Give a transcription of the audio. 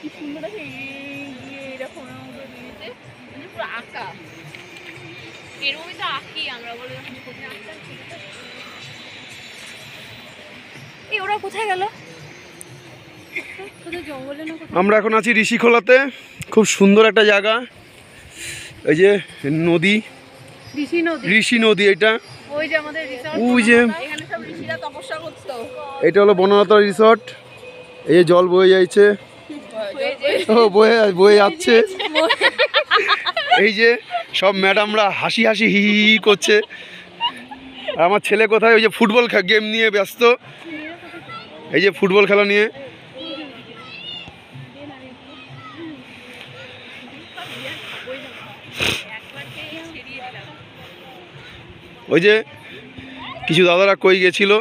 কি সুন্দর আছে এরকম দিয়েছে পুরো আঁকা এরকমই তো আঁকি আমরা বলে এই ওরা কোথায় গেল জঙ্গলে না আমরা এখন আছি ঋষিখোলাতে খুব সুন্দর একটা জায়গা এই যে নদী ঋষি নদী এটা ওই যে আমাদের রিসর্ট ওই যে এখানে সব ঋষিরা তপস্যা করতো এটা হলো বনলতা রিসর্ট এই যে জল বয়ে যাচ্ছে ও বয়ে যাচ্ছে এই যে সব ম্যাডামরা হাসি হাসি হি হি করছে আর আমার ছেলে কোথায় ওই যে ফুটবল গেম নিয়ে ব্যস্ত এই যে ফুটবল খেলা নিয়ে ওই যে কিছু দাদারা কই গেছিল